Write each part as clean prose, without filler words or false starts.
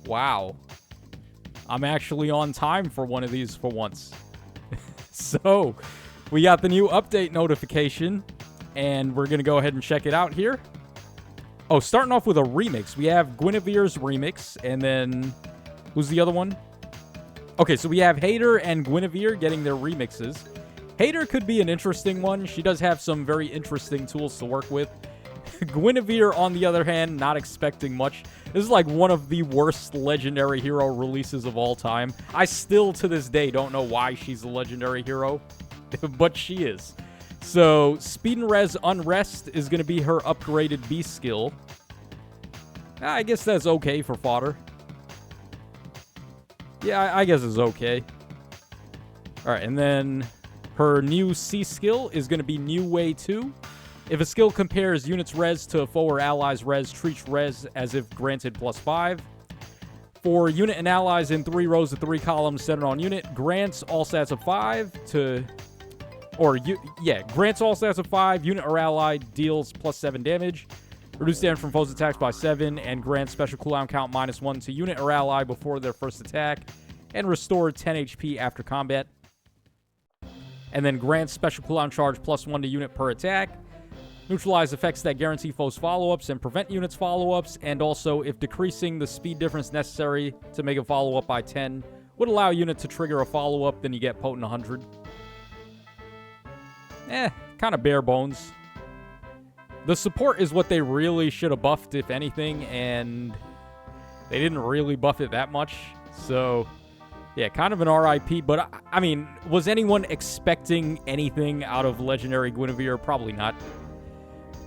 Wow. I'm actually on time for one of these for once. So, we got the new update notification, and we're going to go ahead and check it out here. Oh, starting off with a remix. We have Guinivere's remix, and then... Who's the other one? Okay, so we have Heidr and Guinivere getting their remixes. Heidr could be an interesting one. She does have some very interesting tools to work with. Guinivere, on the other hand, not expecting much. This is like one of the worst legendary hero releases of all time. I still, to this day, don't know why she's a legendary hero, but she is. So, Speed and Res Unrest is going to be her upgraded B skill. I guess that's okay for fodder. Yeah, I guess it's okay. Alright, and then her new C skill is going to be New Way 2. If a skill compares units res to foe or allies res, treats res as if granted +5. For unit and allies in 3 rows of 3 columns centered on unit, grants all stats of 5 to... grants all stats of 5, unit or ally deals +7 damage. Reduce damage from foes' attacks by 7, and grant special cooldown count -1 to unit or ally before their first attack, and restore 10 HP after combat. And then grant special cooldown charge +1 to unit per attack. Neutralize effects that guarantee foes' follow-ups and prevent units' follow-ups, and also, if decreasing the speed difference necessary to make a follow-up by 10 would allow a unit to trigger a follow-up, then you get Potent 100. Kind of bare bones. The support is what they really should have buffed, if anything, and they didn't really buff it that much. So, yeah, kind of an RIP, but, I mean, was anyone expecting anything out of Legendary Guinevere? Probably not.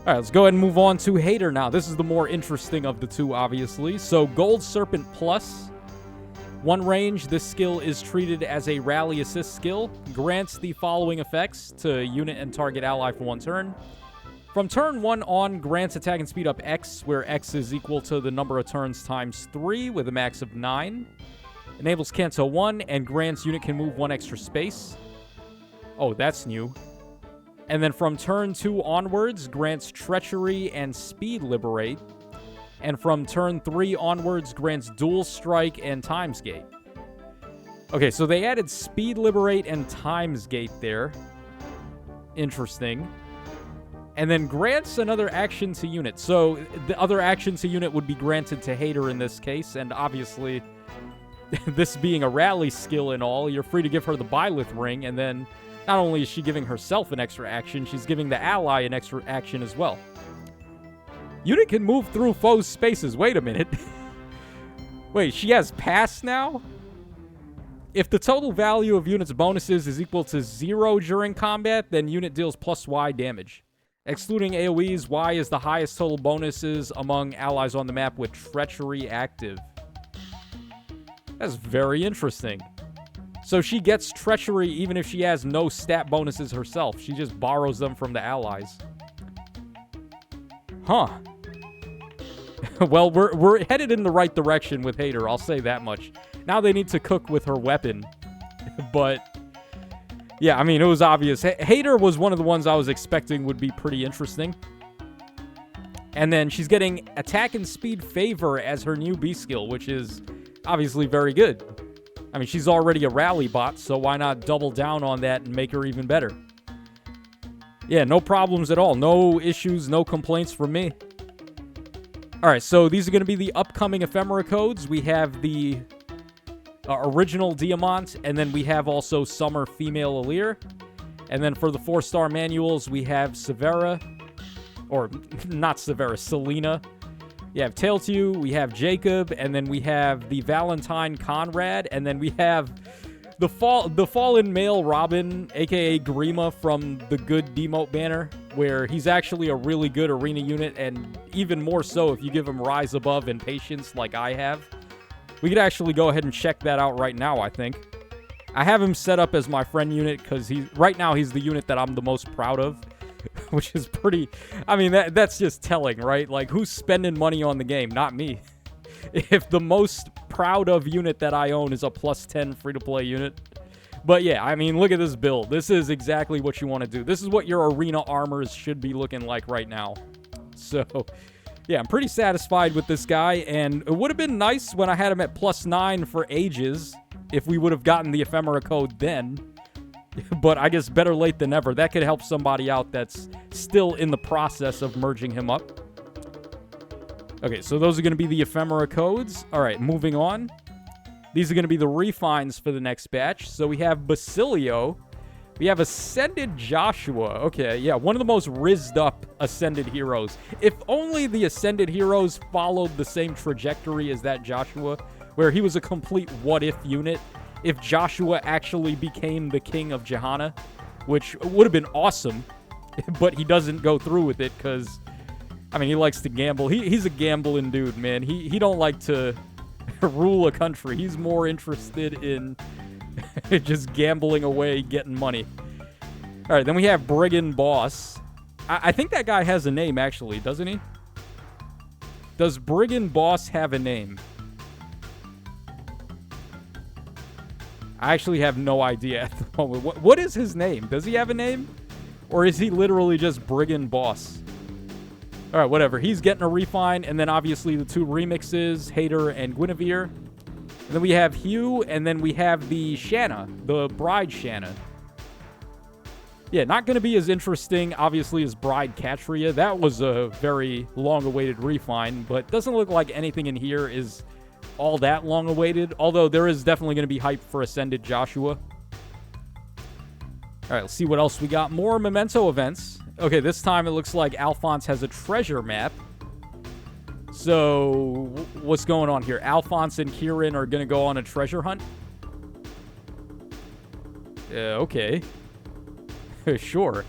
All right, let's go ahead and move on to Heidr now. This is the more interesting of the two, obviously. So, Gold Serpent Plus. 1 range, this skill is treated as a rally assist skill. Grants the following effects to unit and target ally for 1 turn. From turn 1 on, grants attack and speed up X, where X is equal to the number of turns times 3 with a max of 9. Enables Canto 1, and grants unit can move 1 extra space. Oh, that's new. And then from turn 2 onwards, grants Treachery and Speed Liberate. And from turn 3 onwards, grants Dual Strike and Times Gate. Okay, so they added Speed Liberate and Times Gate there. Interesting. And then grants another action to unit. So the other action to unit would be granted to Heidr in this case. And obviously, this being a rally skill and all, you're free to give her the Byleth Ring. And then not only is she giving herself an extra action, she's giving the ally an extra action as well. Unit can move through foes' spaces. Wait a minute. Wait, she has pass now? If the total value of unit's bonuses is equal to 0 during combat, then unit deals +Y damage. Excluding AoEs, Y is the highest total bonuses among allies on the map with Treachery active. That's very interesting. So she gets Treachery even if she has no stat bonuses herself. She just borrows them from the allies. Huh. Well, we're headed in the right direction with Heidr, I'll say that much. Now they need to cook with her weapon. But, yeah, I mean, it was obvious. Heidr was one of the ones I was expecting would be pretty interesting. And then she's getting Attack and Speed Favor as her new B skill, which is obviously very good. I mean, she's already a rally bot, so why not double down on that and make her even better? Yeah, no problems at all. No issues, no complaints from me. Alright, so these are going to be the upcoming Ephemera codes. We have the original Diamant, and then we have also Summer Female Alir. And then for the 4-star manuals, we have Severa. Or, not Severa, Selena. You have Tailtew, we have Jacob, and then we have the Valentine Conrad, and then we have the fallen male Robin, aka Grima from the Good Demote banner, where he's actually a really good arena unit, and even more so if you give him Rise Above and Patience like I have. We could actually go ahead and check that out right now, I think. I have him set up as my friend unit, because right now he's the unit that I'm the most proud of. Which is pretty... I mean, that's just telling, right? Like, who's spending money on the game? Not me. If the most proud of unit that I own is a +10 free-to-play unit. But yeah, I mean, look at this build. This is exactly what you want to do. This is what your arena armors should be looking like right now. So, Yeah, I'm pretty satisfied with this guy, and it would have been nice when I had him at +9 for ages if we would have gotten the Ephemera code then. But I guess better late than never. That could help somebody out that's still in the process of merging him up. Okay, so those are going to be the Ephemera codes. All right, moving on. These are going to be the refines for the next batch. So we have Basilio. We have Ascended Joshua. Okay, yeah, one of the most rizzed up Ascended heroes. If only the Ascended heroes followed the same trajectory as that Joshua, where he was a complete what-if unit. If Joshua actually became the king of Jahana, which would have been awesome, but he doesn't go through with it because, I mean, he likes to gamble. He's a gambling dude, man. He don't like to rule a country. He's more interested in just gambling away, getting money. All right, then we have Brigand Boss. I think that guy has a name, actually, doesn't he? Does Brigand Boss have a name? I actually have no idea at the moment. What is his name? Does he have a name? Or is he literally just Brigand Boss? All right, whatever. He's getting a refine, and then obviously the two remixes, Heidr and Guinevere. And then we have Hugh, and then we have the Shanna, the Bride Shanna. Yeah, not going to be as interesting, obviously, as Bride Katria. That was a very long-awaited refine, but doesn't look like anything in here is all that long-awaited, although there is definitely going to be hype for Ascended Joshua. All right, let's see what else we got. More Memento events. Okay, this time it looks like Alphonse has a treasure map. So, what's going on here? Alphonse and Kieran are going to go on a treasure hunt? Okay. Sure.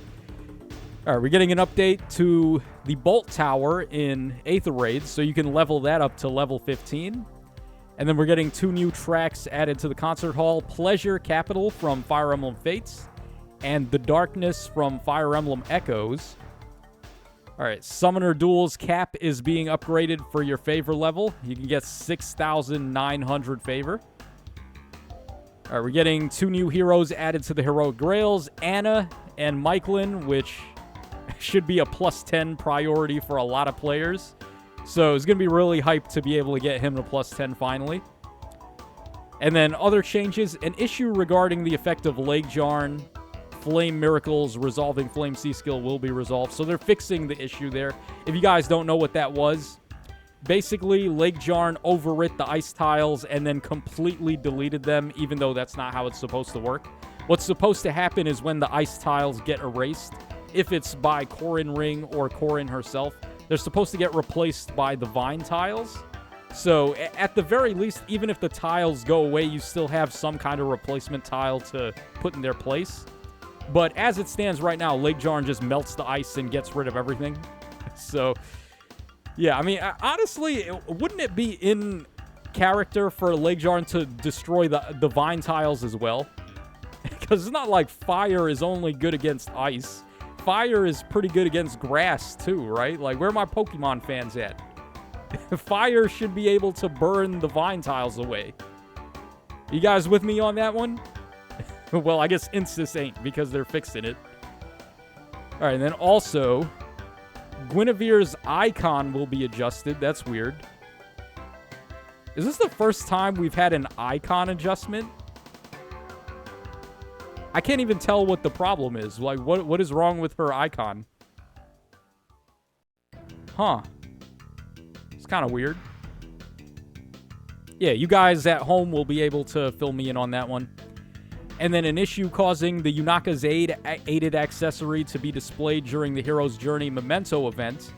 All right, we're getting an update to the Bolt Tower in Aether Raids, so you can level that up to level 15. And then we're getting 2 new tracks added to the concert hall. Pleasure Capital from Fire Emblem Fates and The Darkness from Fire Emblem Echoes. All right, Summoner Duel's cap is being upgraded for your favor level. You can get 6,900 favor. All right, we're getting 2 new heroes added to the Heroic Grails. Anna and Michelin, which should be a +10 priority for a lot of players. So it's going to be really hyped to be able to get him to +10 finally. And then other changes. An issue regarding the effect of Lake Jarn, Flame Miracles, resolving Flame Sea skill will be resolved. So they're fixing the issue there. If you guys don't know what that was, basically Lake Jarn overwrit the ice tiles and then completely deleted them, even though that's not how it's supposed to work. What's supposed to happen is when the ice tiles get erased, if it's by Corrin Ring or Corrin herself, they're supposed to get replaced by the vine tiles. So, at the very least, even if the tiles go away, you still have some kind of replacement tile to put in their place. But as it stands right now, Lake Jarn just melts the ice and gets rid of everything. So, yeah, I mean, honestly, wouldn't it be in character for Lake Jarn to destroy the vine tiles as well? Because it's not like fire is only good against ice. Fire is pretty good against grass, too, right? Like, where are my Pokemon fans at? Fire should be able to burn the vine tiles away. You guys with me on that one? Well, I guess Insys ain't, because they're fixing it. All right, and then also, Guinevere's icon will be adjusted. That's weird. Is this the first time we've had an icon adjustment? I can't even tell what the problem is. Like, what is wrong with her icon? Huh. It's kind of weird. Yeah, you guys at home will be able to fill me in on that one. And then an issue causing the Yunaka's aided accessory to be displayed during the Hero's Journey Memento event.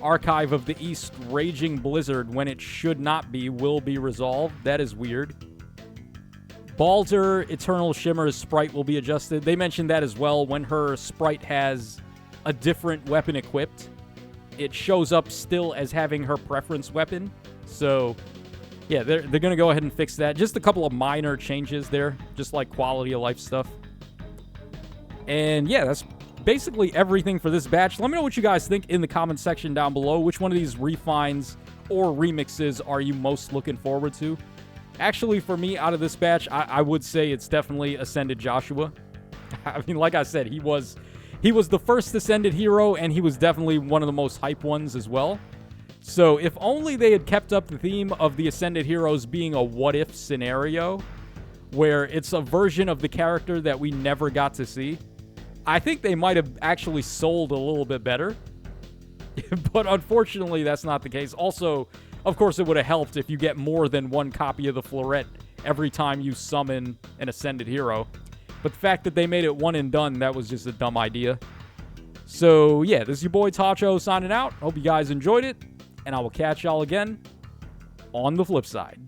Archive of the East Raging Blizzard, when it should not be, will be resolved. That is weird. Baldur Eternal Shimmer's sprite will be adjusted. They mentioned that as well. When her sprite has a different weapon equipped, it shows up still as having her preference weapon. So, yeah, they're going to go ahead and fix that. Just a couple of minor changes there, just like quality of life stuff. And yeah, that's basically everything for this batch. Let me know what you guys think in the comment section down below. Which one of these refines or remixes are you most looking forward to? Actually, for me, out of this batch, I would say it's definitely Ascended Joshua. I mean, like I said, he was the first Ascended hero, and he was definitely one of the most hype ones as well. So if only they had kept up the theme of the Ascended Heroes being a what-if scenario, where it's a version of the character that we never got to see, I think they might have actually sold a little bit better. But unfortunately, that's not the case. Also, of course, it would have helped if you get more than one copy of the floret every time you summon an Ascended Hero. But the fact that they made it one and done, that was just a dumb idea. So, yeah, this is your boy Tacho signing out. Hope you guys enjoyed it, and I will catch y'all again on the flip side.